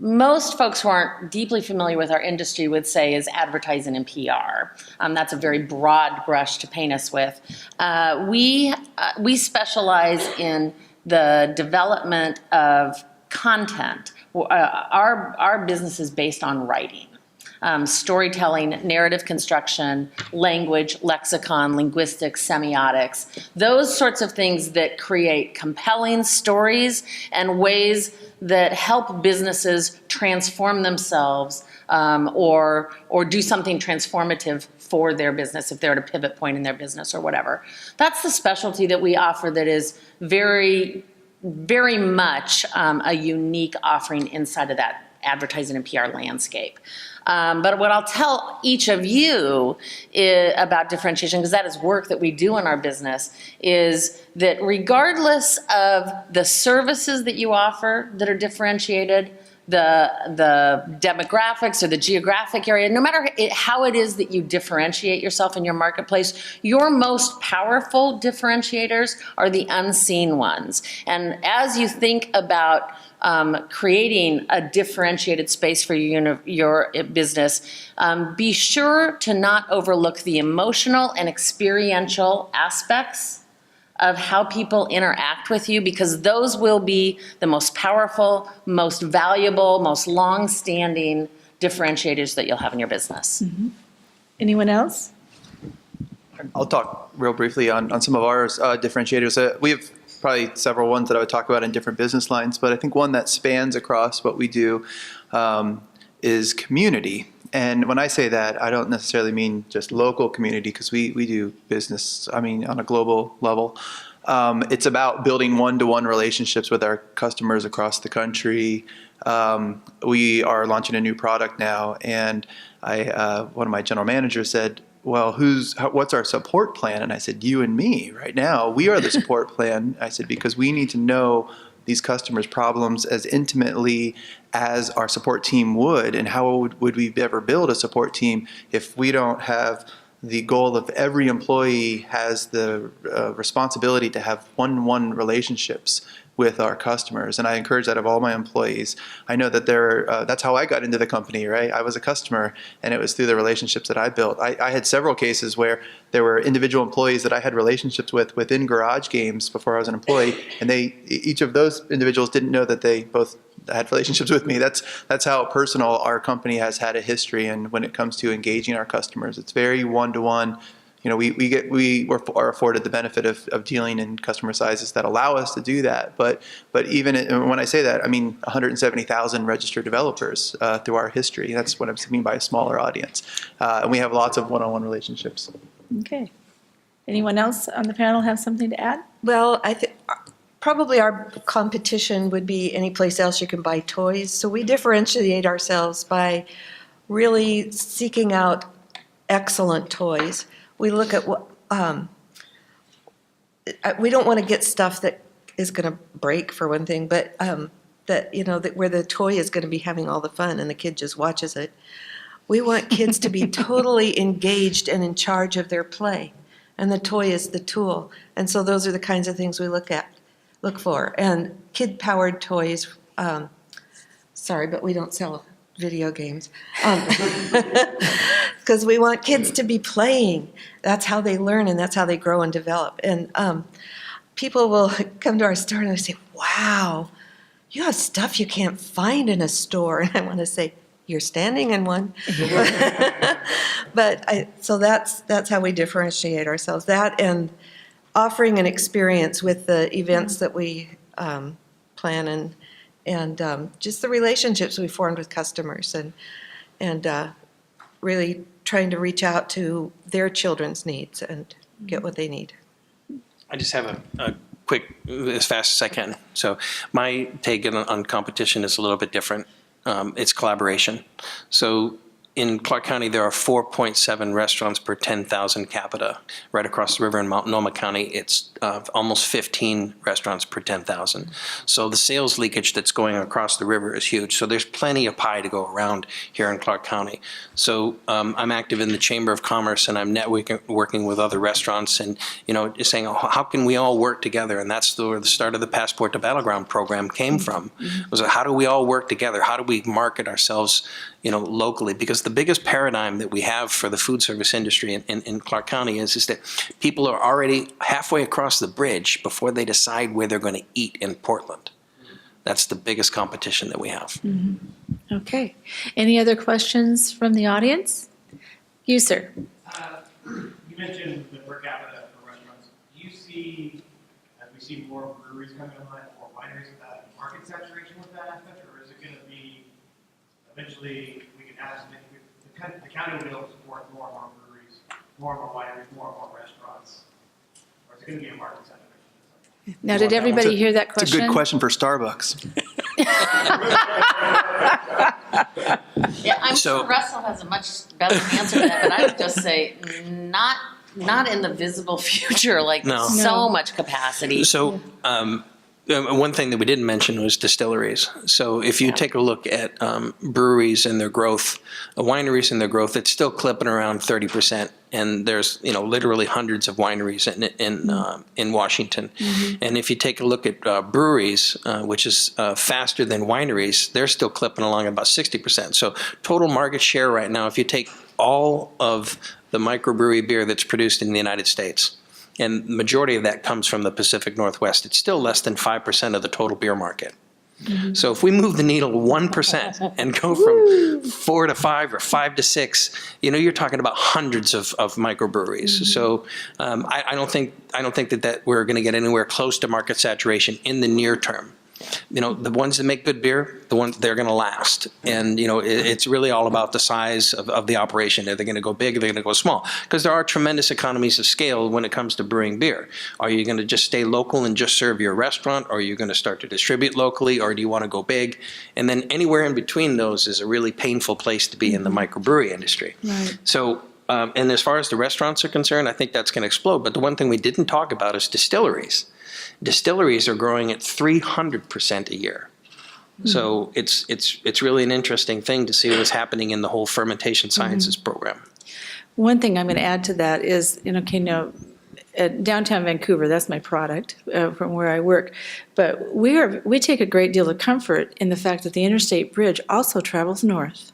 most folks who aren't deeply familiar with our industry would say is advertising and PR. That's a very broad brush to paint us with. We specialize in the development of content. Our business is based on writing. storytelling, narrative construction, language, lexicon, linguistics, semiotics, those sorts of things that create compelling stories and ways that help businesses transform themselves or do something transformative for their business if they're at a pivot point in their business or whatever. That's the specialty that we offer that is very, very much a unique offering inside of that advertising and PR landscape. But what I'll tell each of you about differentiation, because that is work that we do in our business, is that regardless of the services that you offer that are differentiated, the demographics or the geographic area, no matter how it is that you differentiate yourself in your marketplace, your most powerful differentiators are the unseen ones. And as you think about creating a differentiated space for your business, be sure to not overlook the emotional and experiential aspects of how people interact with you, because those will be the most powerful, most valuable, most long-standing differentiators that you'll have in your business. Mm-hmm. Anyone else? I'll talk real briefly on some of our differentiators. We have probably several ones that I would talk about in different business lines, but I think one that spans across what we do is community. And when I say that, I don't necessarily mean just local community, because we do business, I mean, on a global level. It's about building one-to-one relationships with our customers across the country. We are launching a new product now, and one of my general managers said, well, what's our support plan? And I said, you and me right now, we are the support plan. I said, because we need to know these customers' problems as intimately as our support team would. And how would we ever build a support team if we don't have the goal of every employee has the responsibility to have one-on-one relationships with our customers? And I encourage that of all my employees. I know that that's how I got into the company, right? I was a customer, and it was through the relationships that I built. I had several cases where there were individual employees that I had relationships with within GarageGames before I was an employee, and each of those individuals didn't know that they both had relationships with me. That's how personal our company has had a history. And when it comes to engaging our customers, it's very one-to-one. You know, we are afforded the benefit of dealing in customer sizes that allow us to do that. But even when I say that, I mean 170,000 registered developers through our history. That's what I mean by a smaller audience. And we have lots of one-on-one relationships. Okay. Anyone else on the panel have something to add? Well, I think probably our competition would be any place else you can buy toys. So we differentiate ourselves by really seeking out excellent toys. We look at what, we don't want to get stuff that is going to break, for one thing, but that where the toy is going to be having all the fun and the kid just watches it. We want kids to be totally engaged and in charge of their play, and the toy is the tool. And so those are the kinds of things we look for. And kid-powered toys, sorry, but we don't sell video games. Because we want kids to be playing. That's how they learn, and that's how they grow and develop. And people will come to our store and they say, wow, you have stuff you can't find in a store. And I want to say, you're standing in one. So that's how we differentiate ourselves. That and offering an experience with the events that we plan, and just the relationships we formed with customers, and really trying to reach out to their children's needs and get what they need. I just have a quick, as fast as I can. So my take on competition is a little bit different. It's collaboration. So in Clark County, there are 4.7 restaurants per 10,000 capita. Right across the river in Multnomah County, it's almost 15 restaurants per 10,000. So the sales leakage that's going across the river is huge. So there's plenty of pie to go around here in Clark County. So I'm active in the Chamber of Commerce, and I'm working with other restaurants, and just saying, oh, how can we all work together? And that's where the start of the Passport to Battleground program came from. Was how do we all work together? How do we market ourselves locally? Because the biggest paradigm that we have for the food service industry in Clark County is that people are already halfway across the bridge before they decide where they're going to eat in Portland. That's the biggest competition that we have. Mm-hmm. Okay. Any other questions from the audience? You, sir. You mentioned the per capita for restaurants. Do you see, as we see more breweries coming online, more wineries, market saturation with that aspect, or is it going to be eventually we can add something, the county will be able to support more and more breweries, more and more wineries, more and more restaurants, or is it going to be a market saturation? Now, did everybody hear that It's question? a good question for Starbucks. Yeah, I'm So- sure Russell has a much better answer to that, but I would just say not in the visible future, like No. so much capacity. So one thing that we didn't mention was distilleries. So if you take a look at breweries and their growth, wineries and their growth, it's still clipping around 30%. And there's literally hundreds of wineries in Washington. And if you take a look at breweries, which is faster than wineries, they're still clipping along about 60%. So total market share right now, if you take all of the microbrewery beer that's produced in the United States, and the majority of that comes from the Pacific Northwest, it's still less than 5% of the total beer market. So if we move the needle 1% and go from 4 to 5 or 5 to 6, you're talking about hundreds of microbreweries. So I don't think that we're going to get anywhere close to market saturation in the near term. The ones that make good beer, they're going to last. And, it's really all about the size of the operation. Are they going to go big? Are they going to go small? Because there are tremendous economies of scale when it comes to brewing beer. Are you going to just stay local and just serve your restaurant? Or are you going to start to distribute locally? Or do you want to go big? And then anywhere in between those is a really painful place to be in the microbrewery industry. Right. So, and as far as the restaurants are concerned, I think that's going to explode. But the one thing we didn't talk about is distilleries. Distilleries are growing at 300% a year. So it's really an interesting thing to see what's happening in the whole fermentation sciences program. One thing I'm going to add to that is, at downtown Vancouver, that's my product from where I work, but we take a great deal of comfort in the fact that the Interstate Bridge also travels north.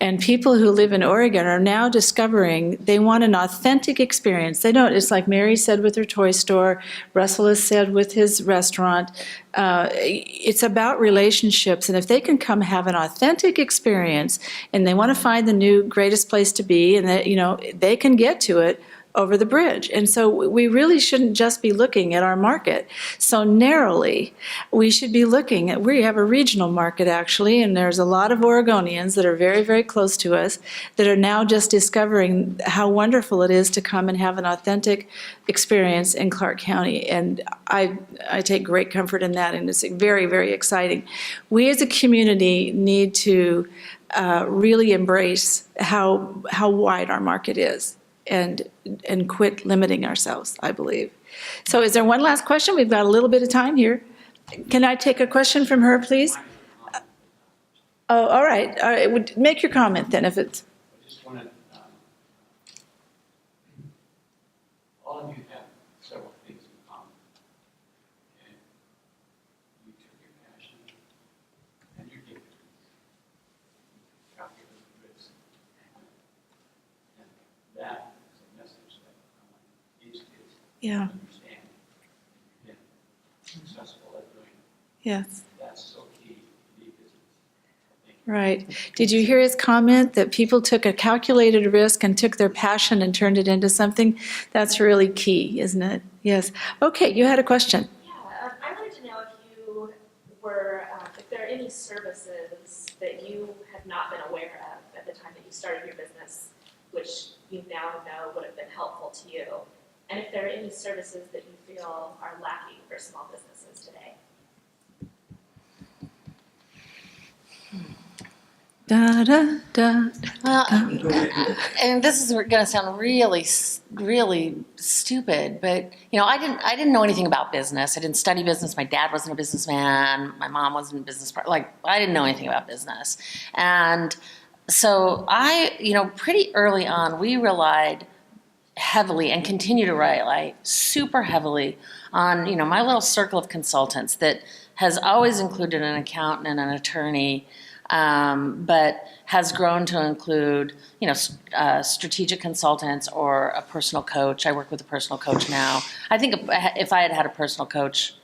And people who live in Oregon are now discovering they want an authentic experience. They don't, it's like Mary said with her toy store, Russell has said with his restaurant. It's about relationships. And if they can come have an authentic experience and they want to find the new greatest place to be and that, they can get to it over the bridge. And so we really shouldn't just be looking at our market so narrowly. We should be looking at, we have a regional market actually, and there's a lot of Oregonians that are very, very close to us that are now just discovering how wonderful it is to come and have an authentic experience in Clark County. And I take great comfort in that, and it's very, very exciting. We as a community need to really embrace how wide our market is. And quit limiting ourselves, I believe. So is there one last question? We've got a little bit of time here. Can I take a question from her, please? Oh, all right. All right. Make your comment then if it's... I just wanted, all of you have several things in common. Okay? You took your passion and your dignity, calculated risk, and that is a message that I want these kids to Yeah. understand. You've been successful at doing it. Yes. That's so key to the business. Thank you. Right. Did you hear his comment that people took a calculated risk and took their passion and turned it into something? That's really key, isn't it? Yes. Okay, you had a question. Yeah, I wanted to know if there are any services that you had not been aware of at the time that you started your business, which you now know would have been helpful to you, and if there are any services that you feel are lacking for small businesses today. Da, da, da. Well, and this is going to sound really, really stupid, but I didn't know anything about business. I didn't study business. My dad wasn't a businessman. My mom wasn't a business partner. I didn't know anything about business, and so pretty early on, we relied heavily and continue to rely super heavily on my little circle of consultants that has always included an accountant and an attorney. But has grown to include, strategic consultants or a personal coach. I work with a personal coach now. I think if I had had a personal coach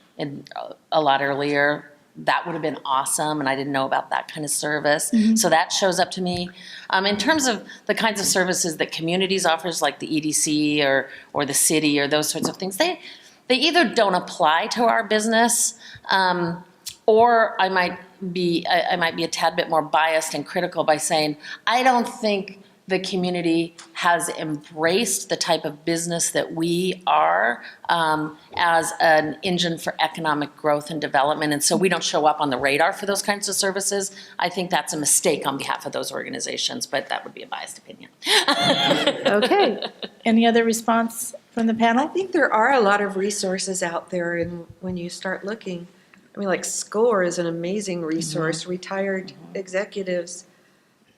a lot earlier, that would have been awesome, and I didn't know about that kind of service. So that shows up to me. In terms of the kinds of services that communities offers, like the EDC or the city or those sorts of things, they either don't apply to our business, or I might be a tad bit more biased and critical by saying, I don't think the community has embraced the type of business that we are as an engine for economic growth and development, and so we don't show up on the radar for those kinds of services. I think that's a mistake on behalf of those organizations, but that would be a biased opinion. Okay. Any other response from the I panel? think there are a lot of resources out there, and when you start looking, I mean, like SCORE is an amazing resource. Retired executives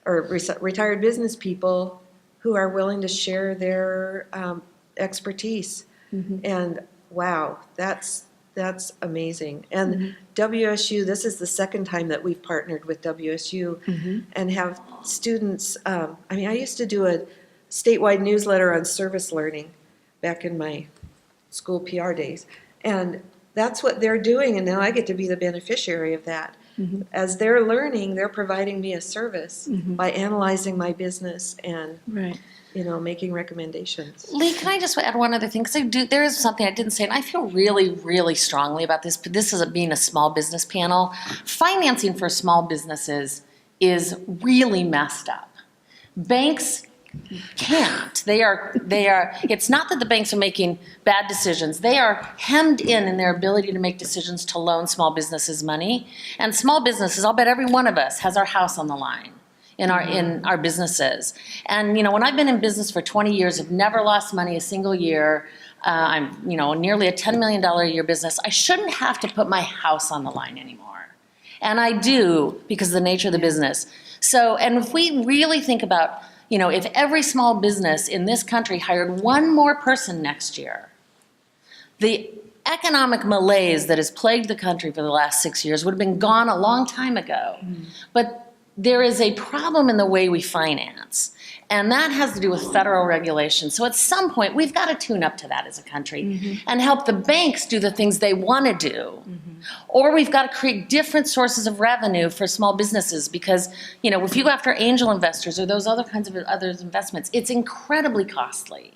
or retired business people who are willing to share their expertise. And wow, that's amazing. And WSU, this is the second time that we've partnered with WSU and have students, I mean, I used to do a statewide newsletter on service learning back in my school PR days. And that's what they're doing, and now I get to be the beneficiary of that. As they're learning, they're providing me a service by analyzing my business and Right. making recommendations. Lee, can I just add one other thing? Because there is something I didn't say, and I feel really, really strongly about this, but this is being a small business panel. Financing for small businesses is really messed up. Banks can't. They are, it's not that the banks are making bad decisions. They are hemmed in their ability to make decisions to loan small businesses money. And small businesses, I'll bet every one of us has our house on the line in our businesses. And, when I've been in business for 20 years, I've never lost money a single year. I'm, nearly a $10 million a year business. I shouldn't have to put my house on the line anymore. And I do because of the nature of the business. So, and if we really think about, if every small business in this country hired one more person next year, the economic malaise that has plagued the country for the last 6 years would have been gone a long time ago. But there is a problem in the way we finance, and that has to do with federal regulation. So at some point, we've got to tune up to that as a country and help the banks do the things they want to do. Or we've got to create different sources of revenue for small businesses because, if you go after angel investors or those other kinds of other investments, it's incredibly costly.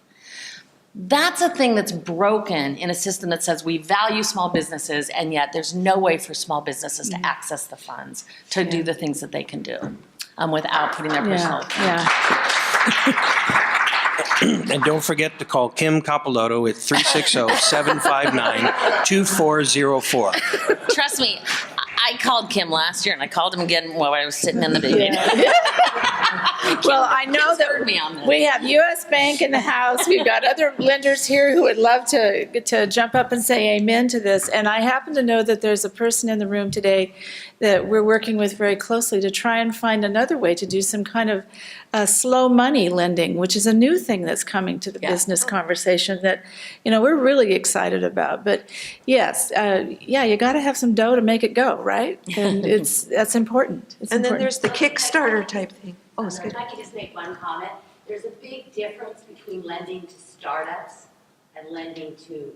That's a thing that's broken in a system that says we value small businesses, and yet there's no way for small businesses to access the funds to do the things that they can do without putting their personal. And don't forget to call Kim Capolotto at 360-759-2404. Trust me, I called Kim last year, and I called him again while I was sitting in the meeting. Well, I know Kim's that heard me on this. we have U.S. Bank in the house. We've got other lenders here who would love to jump up and say amen to this. And I happen to know that there's a person in the room today that we're working with very closely to try and find another way to do some kind of slow money lending, which is a new thing that's coming to the business conversation that, we're really excited about. But yes, you got to have some dough to make it go, right? And that's important. It's And then important. there's the Kickstarter type thing. Oh, it's good. If I could just make one comment, there's a big difference between lending to startups and lending to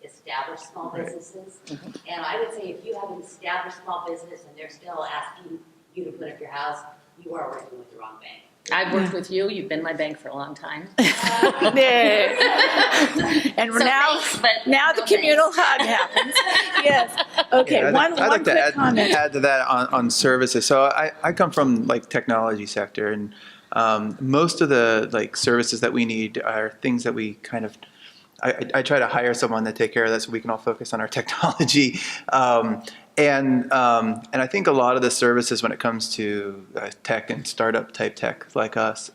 established small businesses. And I would say if you have an established small business and they're still asking you to put up your house, you are working with the wrong bank. I've worked with you. You've been my bank for a long time. And So now, thanks, but now no the communal hug happens. Yes. Okay, Yeah, one I'd like quick to comment. add to that on services. So I come from technology sector, and most of the services that we need are things that we kind of. I try to hire someone to take care of that so we can all focus on our technology. And I think a lot of the services when it comes to tech and startup type tech like us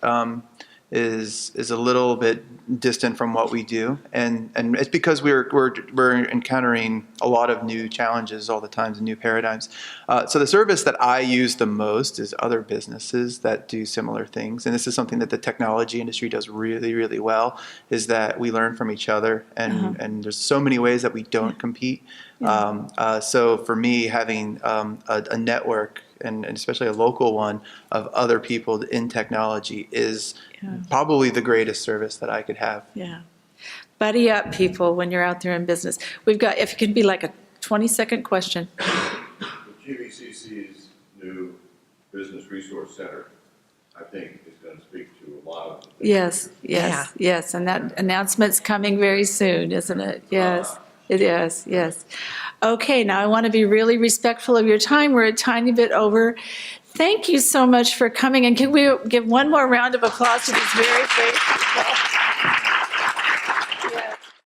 is a little bit distant from what we do, and it's because we're encountering a lot of new challenges all the time and new paradigms. So the service that I use the most is other businesses that do similar things, and this is something that the technology industry does really, really well. Is that we learn from each other, and there's so many ways that we don't compete. So for me, having a network, and especially a local one, of other people in technology is probably the greatest service that I could have. Yeah. Buddy up, people, when you're out there in business. We've got, if it could be like a 20-second question. GVCC's new Business Resource Center, I think, is going to speak to a lot of the things. Yes, yes, yes, and that announcement's coming very soon, isn't it? Yes, it is, yes. Okay, now I want to be really respectful of your time. We're a tiny bit over. Thank you so much for coming, and can we give one more round of applause to these very great people?